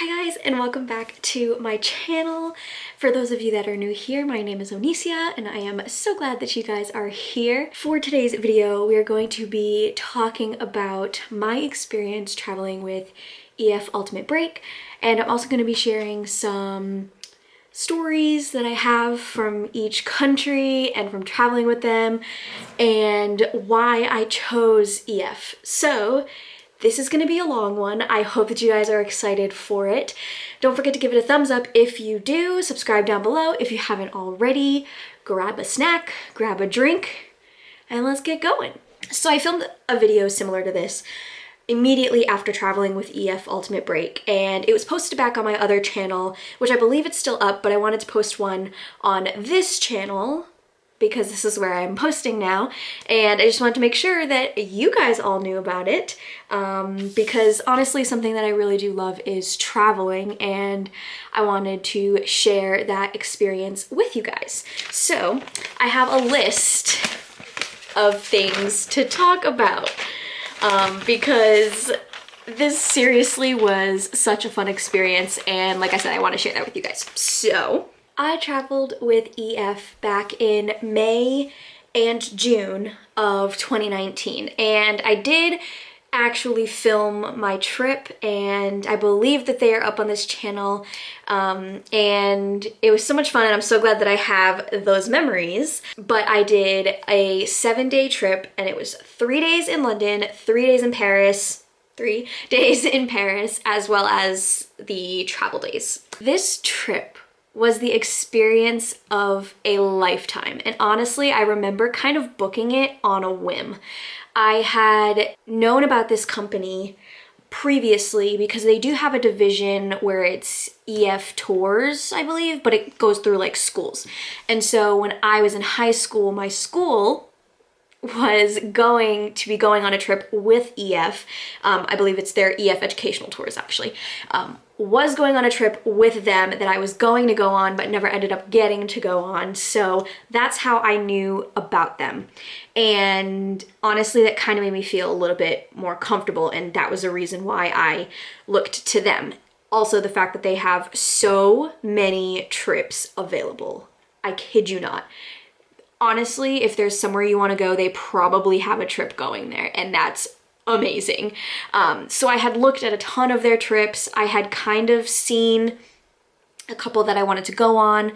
Hi guys, and welcome back to my channel. For those of you that are new here, my name is Onicia and I am so glad that you guys are here. For today's video, we are going to be talking about my experience traveling with EF Ultimate Break, and I'm also going to be sharing some stories that I have from each country and from traveling with them and why I chose EF. So this is going to be a long one. I hope that you guys are excited for it. Don't forget to give it a thumbs up if you do. Subscribe down below if you haven't already. Grab a snack, grab a drink, and let's get going. So I filmed a video similar to this immediately after traveling with EF Ultimate Break, and it was posted back on my other channel, which I believe it's still up, but I wanted to post one on this channel because this is where I'm posting now, and I just wanted to make sure that you guys all knew about it, because honestly something that I really do love is traveling, and I wanted to share that experience with you guys. So I have a list of things to talk about, because this seriously was such a fun experience, and like I said, I want to share that with you guys. So I traveled with EF back in May and June of 2019, and I did actually film my trip, and I believe that they are up on this channel, and it was so much fun, and I'm so glad that I have those memories. But I did a 7-day trip, and it was 3 days in London, 3 days in Paris, 3 days in Paris, as well as the travel days. This trip was the experience of a lifetime, and honestly I remember kind of booking it on a whim. I had known about this company previously because they do have a division where it's EF Tours, I believe, but it goes through like schools. And so when I was in high school, my school was going to be going on a trip with EF. I believe it's their EF Educational Tours actually. Was going on a trip with them that I was going to go on but never ended up getting to go on. So that's how I knew about them. And honestly, that kind of made me feel a little bit more comfortable, and that was the reason why I looked to them. Also, the fact that they have so many trips available. I kid you not. Honestly, if there's somewhere you want to go, they probably have a trip going there, and that's amazing. So I had looked at a ton of their trips. I had kind of seen a couple that I wanted to go on,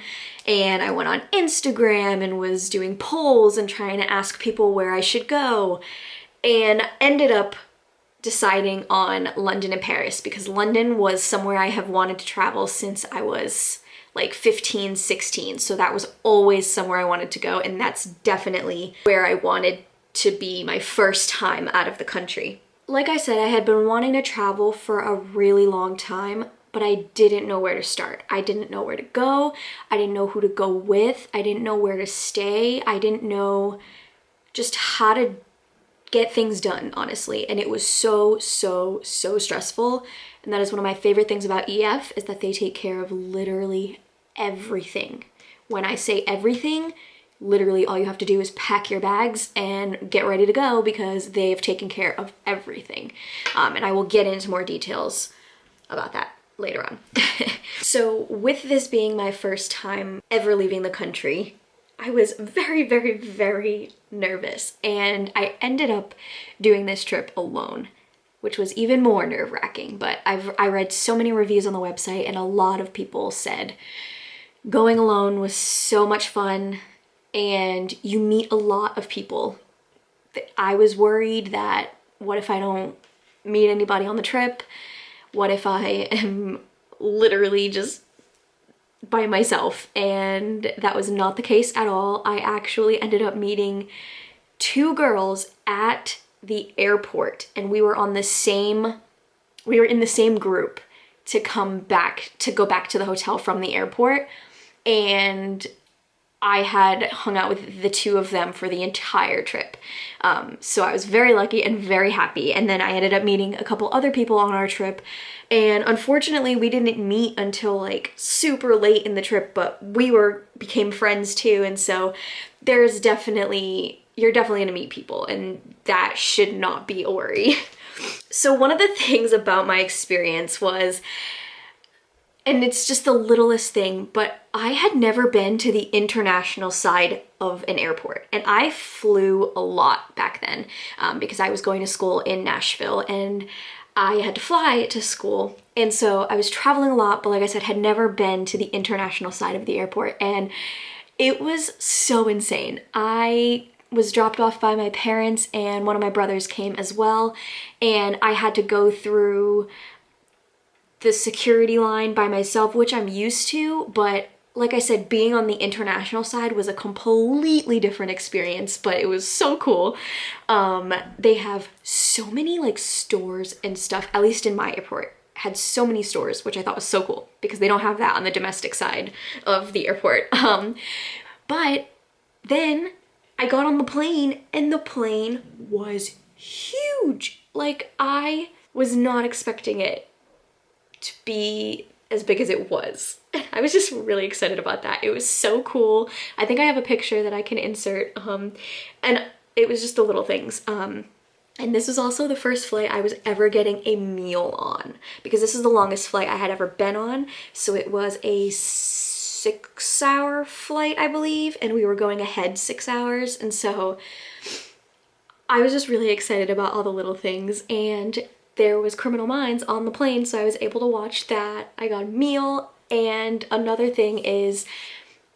and I went on Instagram and was doing polls and trying to ask people where I should go, and ended up deciding on London and Paris because London was somewhere I have wanted to travel since I was like 15, 16. So that was always somewhere I wanted to go, and that's definitely where I wanted to be my first time out of the country. Like I said, I had been wanting to travel for a really long time, but I didn't know where to start. I didn't know where to go. I didn't know who to go with. I didn't know where to stay. I didn't know just how to get things done, honestly. And it was so stressful. And that is one of my favorite things about EF, is that they take care of literally everything. When I say everything, literally all you have to do is pack your bags and get ready to go, because they've taken care of everything. And I will get into more details about that later on. So with this being my first time ever leaving the country, I was very nervous, and I ended up doing this trip alone, which was even more nerve-wracking. But I read so many reviews on the website, and a lot of people said going alone was so much fun, and you meet a lot of people. I was worried that what if I don't meet anybody on the trip? What if I am literally just by myself? And that was not the case at all. I actually ended up meeting 2 girls at the airport, and we were in the same group to go back to the hotel from the airport, and I had hung out with the 2 of them for the entire trip. So I was very lucky and very happy. And then I ended up meeting a couple other people on our trip, and unfortunately we didn't meet until like super late in the trip, but we became friends too. And so you're definitely gonna meet people, and that should not be a worry. So one of the things about my experience was And it's just the littlest thing, but I had never been to the international side of an airport. And I flew a lot back then because I was going to school in Nashville and I had to fly to school. And so I was traveling a lot, but like I said, had never been to the international side of the airport. And it was so insane. I was dropped off by my parents and one of my brothers came as well. And I had to go through the security line by myself, which I'm used to, but like I said, being on the international side was a completely different experience, but it was so cool. They have so many like stores and stuff, at least in my airport, had so many stores, which I thought was so cool because they don't have that on the domestic side of the airport. But then I got on the plane and the plane was huge. Like I was not expecting it to be as big as it was. I was just really excited about that. It was so cool. I think I have a picture that I can insert. And it was just the little things. And this was also the first flight I was ever getting a meal on because this is the longest flight I had ever been on. So it was a 6-hour flight, I believe, and we were going ahead 6 hours. And so I was just really excited about all the little things, and there was Criminal Minds on the plane, so I was able to watch that. I got a meal, and another thing is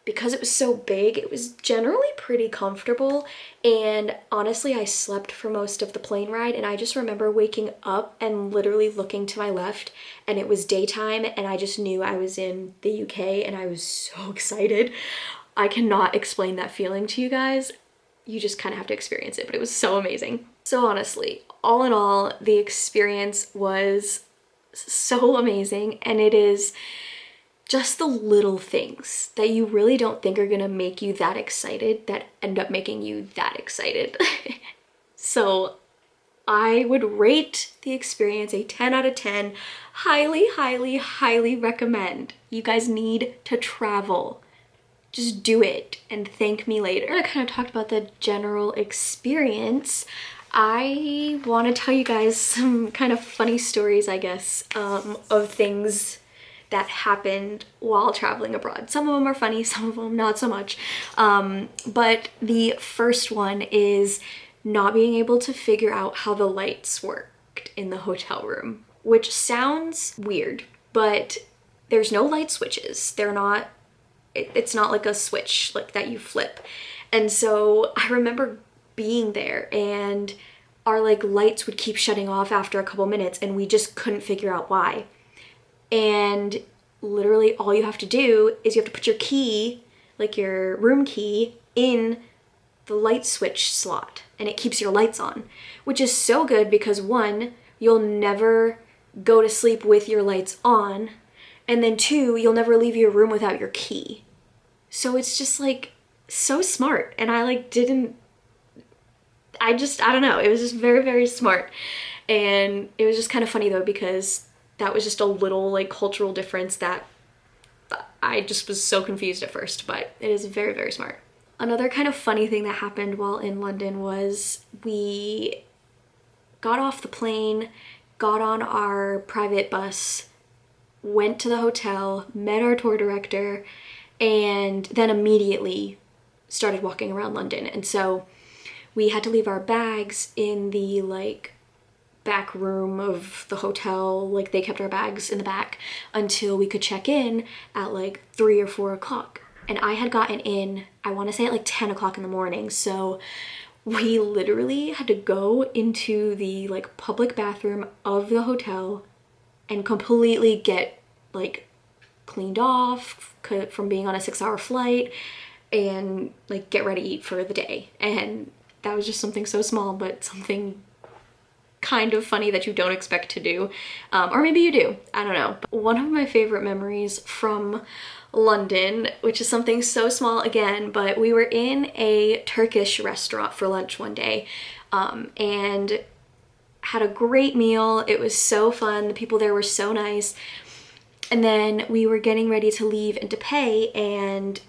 because it was so big, it was generally pretty comfortable, and honestly, I slept for most of the plane ride, and I just remember waking up and literally looking to my left, and it was daytime, and I just knew I was in the UK, and I was so excited. I cannot explain that feeling to you guys. You just kind of have to experience it, but it was so amazing. So honestly, all in all, the experience was so amazing, and it is just the little things that you really don't think are gonna make you that excited that end up making you that excited. So I would rate the experience a 10 out of 10. Highly, highly, highly recommend. You guys need to travel. Just do it and thank me later. I kind of talked about the general experience. I want to tell you guys some kind of funny stories, I guess, of things that happened while traveling abroad. Some of them are funny, some of them not so much. But the first one is not being able to figure out how the lights worked in the hotel room, which sounds weird, but there's no light switches. They're not, it's not like a switch like that you flip. And so I remember being there and our like lights would keep shutting off after a couple minutes and we just couldn't figure out why. And literally all you have to do is you have to put your key, like your room key, in the light switch slot and it keeps your lights on, which is so good because one, you'll never go to sleep with your lights on, and then two, you'll never leave your room without your key. So it's just like so smart. And I like didn't, I don't know, it was just very, very smart. And it was just kind of funny though, because that was just a little like cultural difference that I just was so confused at first, but it is very, very smart. Another kind of funny thing that happened while in London was we got off the plane, got on our private bus, went to the hotel, met our tour director, and then immediately started walking around London. And so we had to leave our bags in the like back room of the hotel, like they kept our bags in the back until we could check in at like 3 or 4 o'clock. And I had gotten in, I want to say at like 10 o'clock in the morning. So we literally had to go into the like public bathroom of the hotel and completely get like cleaned off from being on a 6-hour flight and like get ready for the day. And that was just something so small, but something kind of funny that you don't expect to do. Or maybe you do, I don't know. But one of my favorite memories from London, which is something so small again, but we were in a Turkish restaurant for lunch one day and had a great meal. It was so fun. The people there were so nice. And then we were getting ready to leave and to pay, and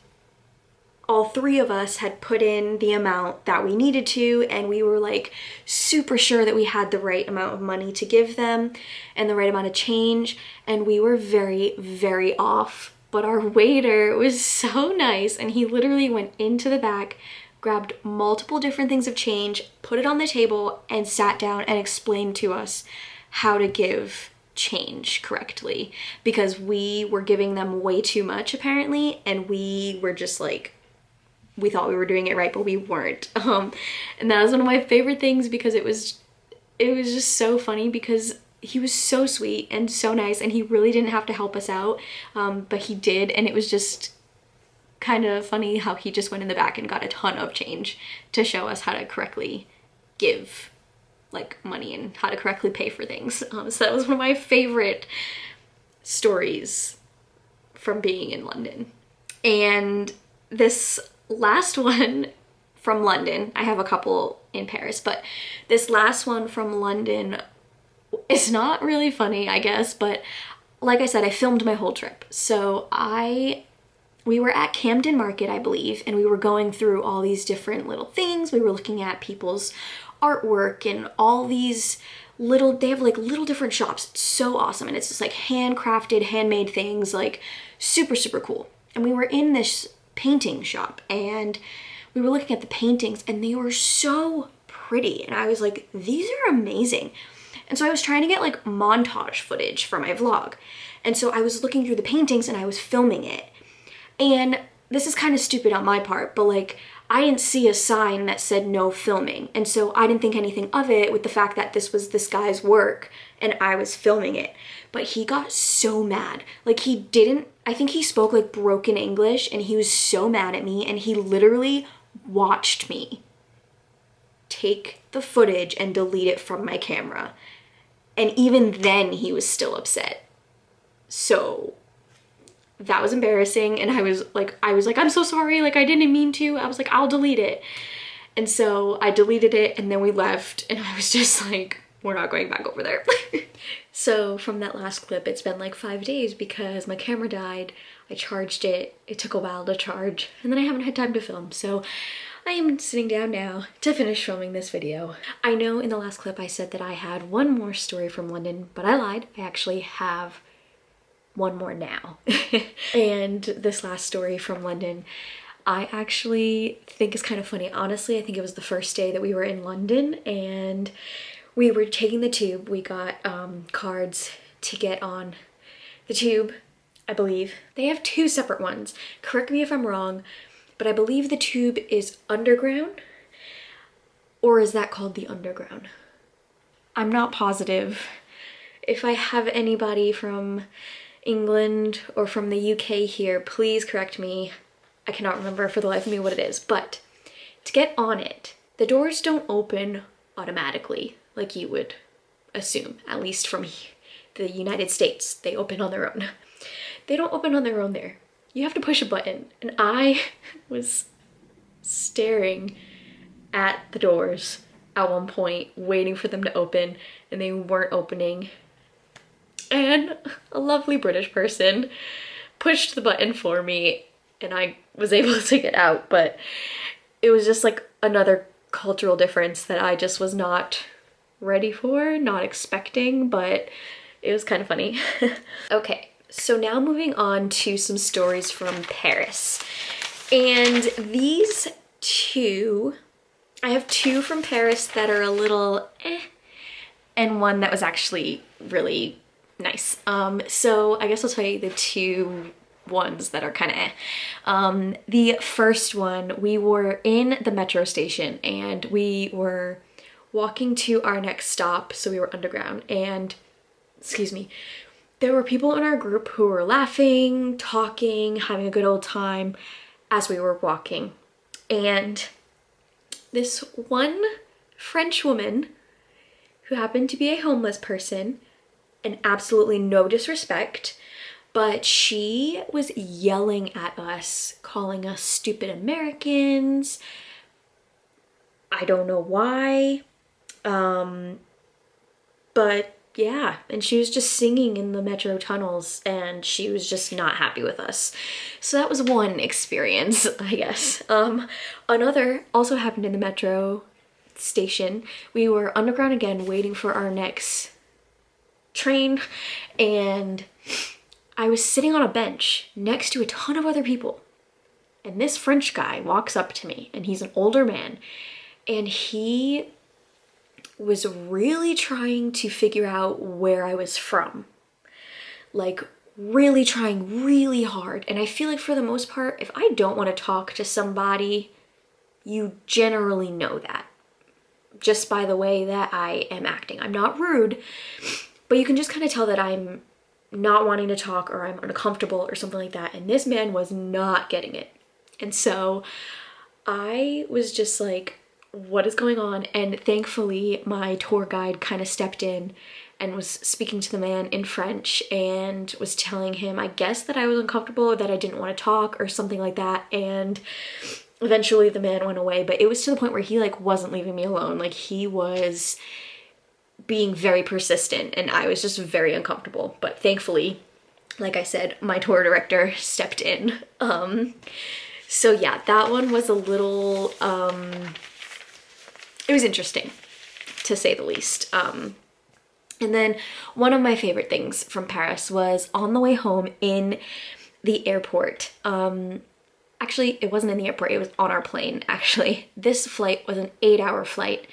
all three of us had put in the amount that we needed to, and we were like super sure that we had the right amount of money to give them and the right amount of change, and we were very, very off. But our waiter was so nice, and he literally went into the back, grabbed multiple different things of change, put it on the table, and sat down and explained to us how to give change correctly, because we were giving them way too much apparently, and we were just like, we thought we were doing it right, but we weren't. And that was one of my favorite things, because it was just so funny, because he was so sweet and so nice, and he really didn't have to help us out, but he did, and it was just kind of funny how he just went in the back and got a ton of change to show us how to correctly give like money and how to correctly pay for things. So that was one of my favorite stories from being in London. And this last one from London, I have a couple in Paris, but this last one from London is not really funny, I guess, but like I said, I filmed my whole trip. So we were at Camden Market, I believe, and we were going through all these different little things. We were looking at people's artwork and all these little, they have like little different shops. It's so awesome. And it's just like handcrafted, handmade things, like super, super cool. And we were in this painting shop, and we were looking at the paintings, and they were so pretty. And I was like, these are amazing. And so I was trying to get like montage footage for my vlog. And so I was looking through the paintings and I was filming it. And this is kind of stupid on my part, but like I didn't see a sign that said no filming. And so I didn't think anything of it with the fact that this was this guy's work and I was filming it. But he got so mad. Like I think he spoke like broken English, and he was so mad at me, and he literally watched me take the footage and delete it from my camera. And even then he was still upset. So that was embarrassing, and I was like, I'm so sorry, like I didn't mean to. I was like, I'll delete it. And so I deleted it, and then we left, and I was just like, we're not going back over there. So from that last clip, it's been like 5 days because my camera died. I charged it. It took a while to charge, and then I haven't had time to film. So I am sitting down now to finish filming this video. I know in the last clip I said that I had one more story from London, but I lied. I actually have one more now. And this last story from London, I actually think is kind of funny. Honestly, I think it was the first day that we were in London, and we were taking the tube. We got cards to get on the tube, I believe. They have two separate ones. Correct me if I'm wrong, but I believe the tube is underground, or is that called the underground? I'm not positive. If I have anybody from England or from the UK here, please correct me. I cannot remember for the life of me what it is, but to get on it, the doors don't open automatically like you would assume, at least from the United States. They open on their own. They don't open on their own there. You have to push a button, and I was staring at the doors at one point, waiting for them to open, and they weren't opening. And a lovely British person pushed the button for me, and I was able to get out, but it was just like another cultural difference that I just was not ready for, not expecting, but it was kind of funny. Okay, so now moving on to some stories from Paris. And these two, I have two from Paris that are a little and one that was actually really nice. So I guess I'll tell you the two ones that are kind of The first one, we were in the metro station and we were walking to our next stop, so we were underground, and excuse me, there were people in our group who were laughing, talking, having a good old time as we were walking. And this one French woman who happened to be a homeless person, and absolutely no disrespect, but she was yelling at us, calling us stupid Americans. I don't know why, but yeah, and she was just singing in the metro tunnels, and she was just not happy with us. So that was one experience, I guess. Another also happened in the metro station. We were underground again, waiting for our next train, and I was sitting on a bench next to a ton of other people. And this French guy walks up to me, and he's an older man, and he was really trying to figure out where I was from. Like, really trying really hard. And I feel like for the most part, if I don't want to talk to somebody, you generally know that just by the way that I am acting. I'm not rude, but you can just kind of tell that I'm not wanting to talk or I'm uncomfortable or something like that. And this man was not getting it. And so I was just like, what is going on? And thankfully my tour guide kind of stepped in and was speaking to the man in French and was telling him, I guess, that I was uncomfortable or that I didn't want to talk or something like that. And eventually the man went away, but it was to the point where he like wasn't leaving me alone. Like, he was being very persistent and I was just very uncomfortable. But thankfully, like I said, my tour director stepped in. So yeah, that one was a little, it was interesting, to say the least. And then one of my favorite things from Paris was on the way home in the airport. Actually, it wasn't in the airport, it was on our plane, actually. This flight was an 8-hour flight,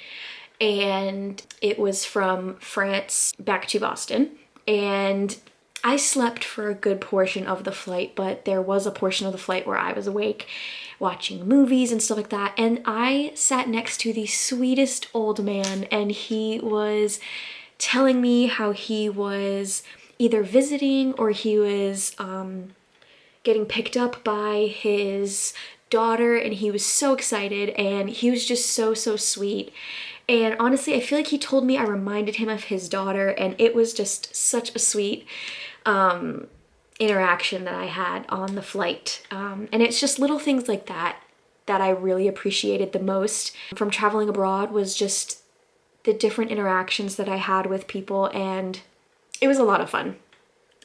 and it was from France back to Boston. And I slept for a good portion of the flight, but there was a portion of the flight where I was awake watching movies and stuff like that. And I sat next to the sweetest old man, and he was telling me how he was either visiting or he was getting picked up by his daughter, and he was so excited, and he was just so sweet. And honestly, I feel like he told me I reminded him of his daughter, and it was just such a sweet interaction that I had on the flight. And it's just little things like that that I really appreciated the most from traveling abroad, was just the different interactions that I had with people, and it was a lot of fun.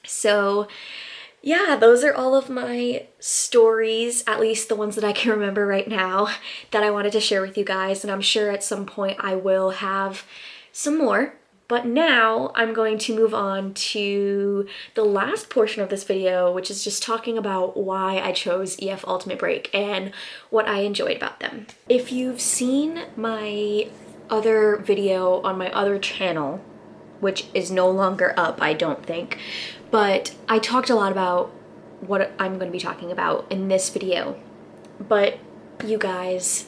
So yeah, those are all of my stories, at least the ones that I can remember right now, that I wanted to share with you guys. And I'm sure at some point I will have some more. But now I'm going to move on to the last portion of this video, which is just talking about why I chose EF Ultimate Break and what I enjoyed about them. If you've seen my other video on my other channel, which is no longer up, I don't think, but I talked a lot about what I'm going to be talking about in this video. But you guys,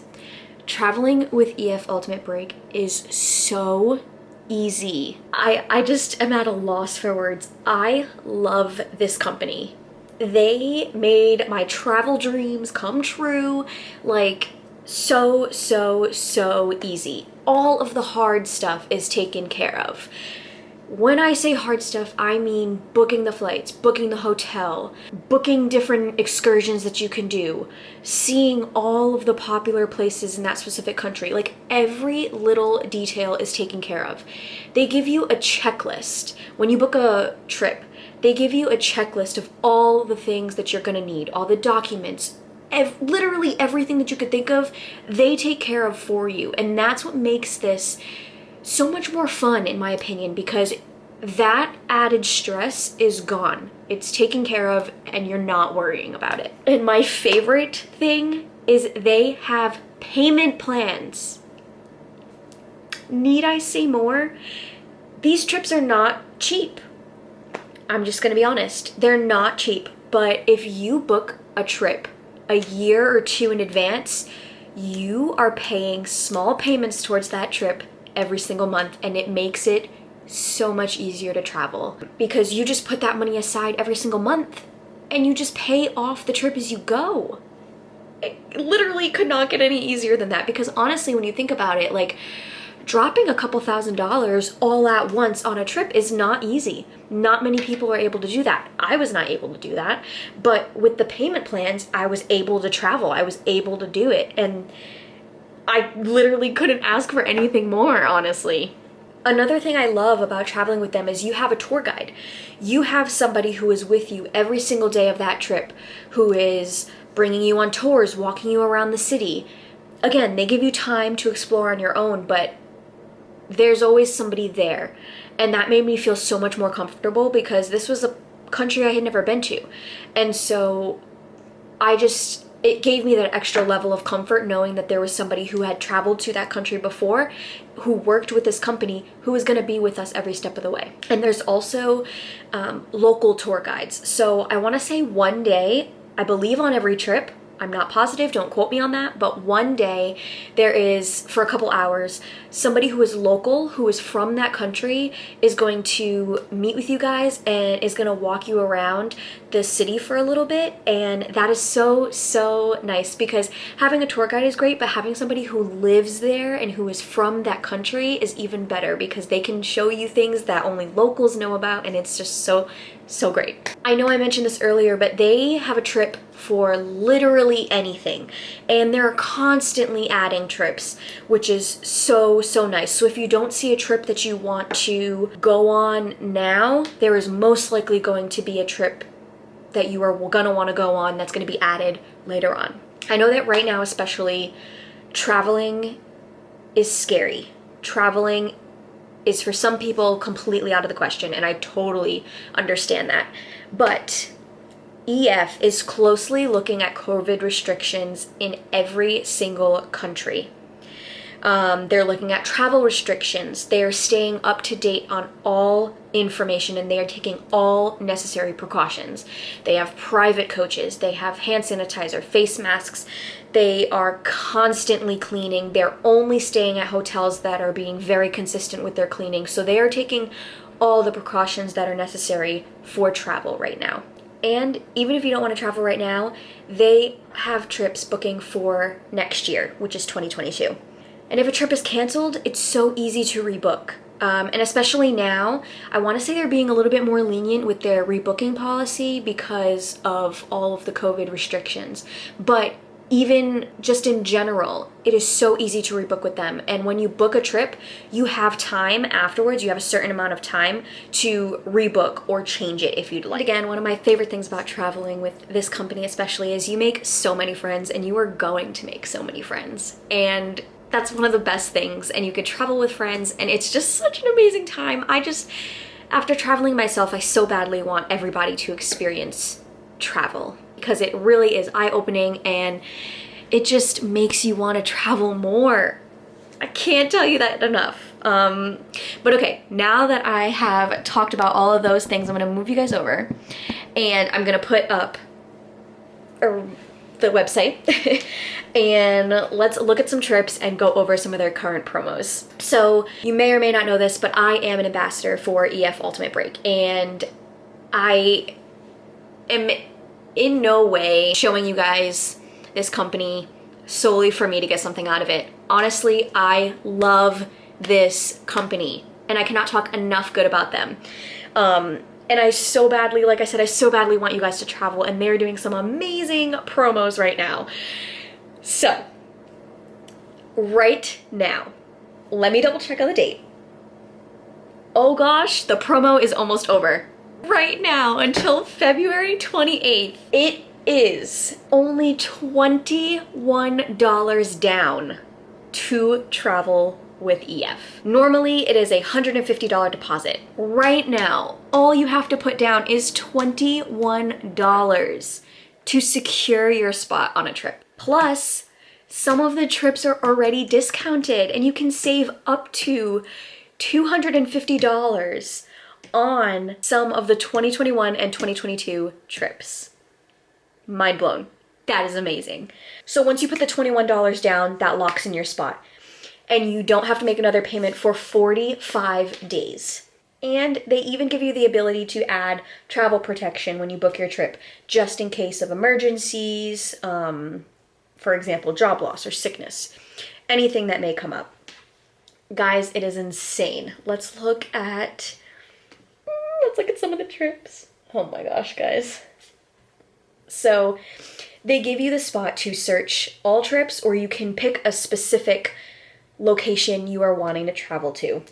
traveling with EF Ultimate Break is so easy. I just am at a loss for words. I love this company. They made my travel dreams come true, like so easy. All of the hard stuff is taken care of. When I say hard stuff, I mean booking the flights, booking the hotel, booking different excursions that you can do, seeing all of the popular places in that specific country. Like, every little detail is taken care of. They give you a checklist. When you book a trip, they give you a checklist of all the things that you're gonna need, all the documents, literally everything that you could think of, they take care of for you. And that's what makes this so much more fun, in my opinion, because that added stress is gone. It's taken care of and you're not worrying about it. And my favorite thing is they have payment plans. Need I say more? These trips are not cheap. I'm just gonna be honest. They're not cheap. But if you book a trip a year or two in advance, you are paying small payments towards that trip every single month, and it makes it so much easier to travel because you just put that money aside every single month and you just pay off the trip as you go. It literally could not get any easier than that, because honestly, when you think about it, like, dropping a couple $1,000s all at once on a trip is not easy. Not many people are able to do that. I was not able to do that, but with the payment plans, I was able to travel. I was able to do it, and I literally couldn't ask for anything more, honestly. Another thing I love about traveling with them is you have a tour guide. You have somebody who is with you every single day of that trip, who is bringing you on tours, walking you around the city. Again, they give you time to explore on your own, but there's always somebody there. And that made me feel so much more comfortable because this was a country I had never been to. And so it gave me that extra level of comfort knowing that there was somebody who had traveled to that country before, who worked with this company, who was going to be with us every step of the way. And there's also local tour guides. So I want to say one day, I believe on every trip, I'm not positive, don't quote me on that, but one day there is, for a couple hours, somebody who is local, who is from that country, is going to meet with you guys and is going to walk you around the city for a little bit. And that is so, so nice because having a tour guide is great, but having somebody who lives there and who is from that country is even better because they can show you things that only locals know about, and it's just so, so great. I know I mentioned this earlier, but they have a trip for literally anything, and they're constantly adding trips, which is so, so nice. So if you don't see a trip that you want to go on now, there is most likely going to be a trip that you are gonna want to go on that's going to be added later on. I know that right now especially, traveling is scary. Traveling is for some people completely out of the question, and I totally understand that. But EF is closely looking at COVID restrictions in every single country. They're looking at travel restrictions. They are staying up to date on all information, and they are taking all necessary precautions. They have private coaches. They have hand sanitizer, face masks. They are constantly cleaning. They're only staying at hotels that are being very consistent with their cleaning. So they are taking all the precautions that are necessary for travel right now. And even if you don't want to travel right now, they have trips booking for next year, which is 2022. And if a trip is canceled, it's so easy to rebook. And especially now, I want to say they're being a little bit more lenient with their rebooking policy because of all of the COVID restrictions. But even just in general, it is so easy to rebook with them. And when you book a trip, you have time afterwards, you have a certain amount of time to rebook or change it if you'd like. Again, one of my favorite things about traveling with this company especially is you make so many friends, and you are going to make so many friends. And that's one of the best things, and you could travel with friends, and it's just such an amazing time. After traveling myself, I so badly want everybody to experience travel because it really is eye-opening, and it just makes you want to travel more. I can't tell you that enough. But okay, now that I have talked about all of those things, I'm gonna move you guys over, and I'm gonna put up the website and let's look at some trips and go over some of their current promos. So you may or may not know this, but I am an ambassador for EF Ultimate Break, and I am in no way showing you guys this company solely for me to get something out of it. Honestly, I love this company and I cannot talk enough good about them. And I so badly, like I said, I so badly want you guys to travel, and they're doing some amazing promos right now. So, right now, let me double check on the date. Oh gosh, the promo is almost over. Right now, until February 28th, it is only $21 down to travel with EF. Normally it is a $150 deposit. Right now, all you have to put down is $21 to secure your spot on a trip. Plus, some of the trips are already discounted, and you can save up to $250 on some of the 2021 and 2022 trips. Mind blown. That is amazing. So once you put the $21 down, that locks in your spot, and you don't have to make another payment for 45 days. And they even give you the ability to add travel protection when you book your trip, just in case of emergencies, for example, job loss or sickness, anything that may come up. Guys, it is insane. Let's look at some of the trips. Oh my gosh, guys. So they give you the spot to search all trips, or you can pick a specific location you are wanting to travel to.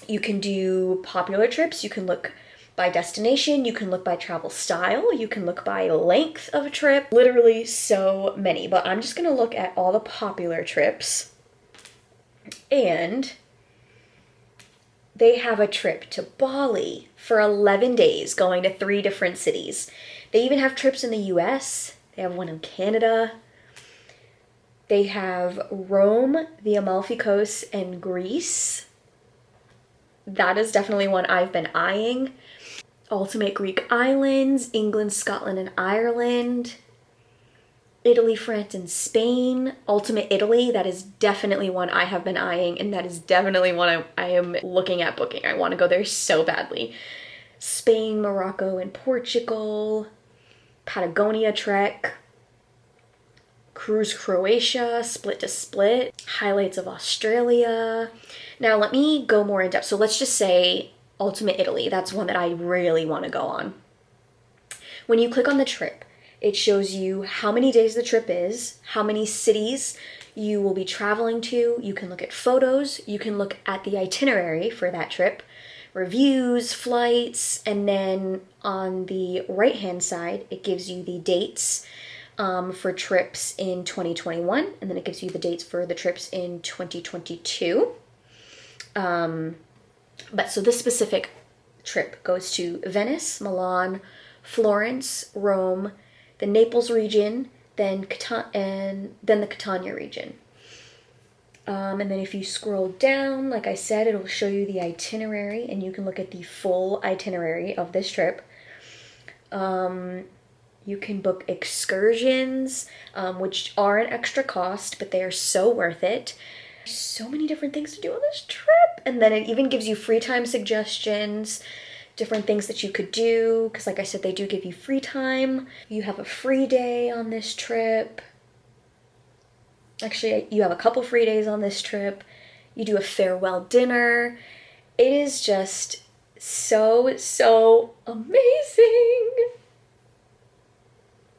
You can do popular trips. You can look by destination. You can look by travel style. You can look by length of a trip. Literally so many. But I'm just going to look at all the popular trips. And they have a trip to Bali for 11 days going to 3 different cities. They even have trips in the US. They have one in Canada. They have Rome, the Amalfi Coast, and Greece. That is definitely one I've been eyeing. Ultimate Greek Islands, England, Scotland, and Ireland. Italy, France, and Spain. Ultimate Italy, that is definitely one I have been eyeing, and that is definitely one I am looking at booking. I want to go there so badly. Spain, Morocco, and Portugal. Patagonia Trek. Cruise Croatia, Split to Split. Highlights of Australia. Now let me go more in depth. So let's just say Ultimate Italy. That's one that I really want to go on. When you click on the trip, it shows you how many days the trip is, how many cities you will be traveling to. You can look at photos. You can look at the itinerary for that trip, reviews, flights, and then on the right-hand side, it gives you the dates for trips in 2021, and then it gives you the dates for the trips in 2022. But so this specific trip goes to Venice, Milan, Florence, Rome, the Naples region, then the Catania region. And then if you scroll down, like I said, it'll show you the itinerary, and you can look at the full itinerary of this trip. You can book excursions, which are an extra cost, but they are so worth it. There's so many different things to do on this trip. And then it even gives you free time suggestions, different things that you could do, because like I said, they do give you free time. You have a free day on this trip. Actually, you have a couple free days on this trip. You do a farewell dinner. It is just so amazing.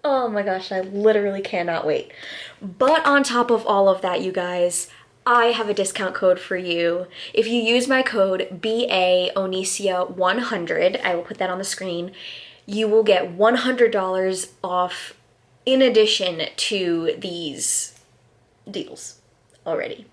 Oh my gosh, I literally cannot wait. But on top of all of that, you guys, I have a discount code for you. If you use my code BAONICIA100, I will put that on the screen, you will get $100 off in addition to these deals already.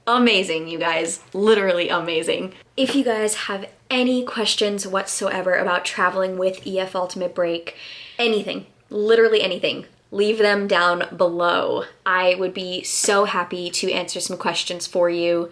Amazing, you guys. Literally amazing. If you guys have any questions whatsoever about traveling with EF Ultimate Break, anything, literally anything, leave them down below. I would be so happy to answer some questions for you.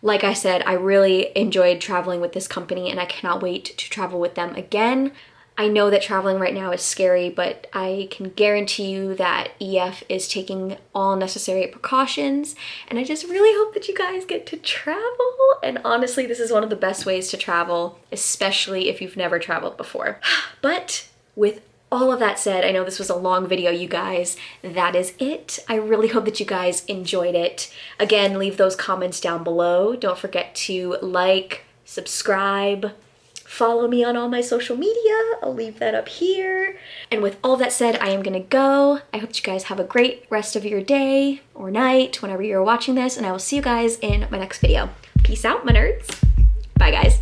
Like I said, I really enjoyed traveling with this company, and I cannot wait to travel with them again. I know that traveling right now is scary, but I can guarantee you that EF is taking all necessary precautions, and I just really hope that you guys get to travel. And honestly, this is one of the best ways to travel, especially if you've never traveled before. But with all of that said, I know this was a long video, you guys. That is it. I really hope that you guys enjoyed it. Again, leave those comments down below. Don't forget to like, subscribe, follow me on all my social media. I'll leave that up here. And with all that said, I am gonna go. I hope you guys have a great rest of your day or night, whenever you're watching this, and I will see you guys in my next video. Peace out, my nerds. Bye, guys.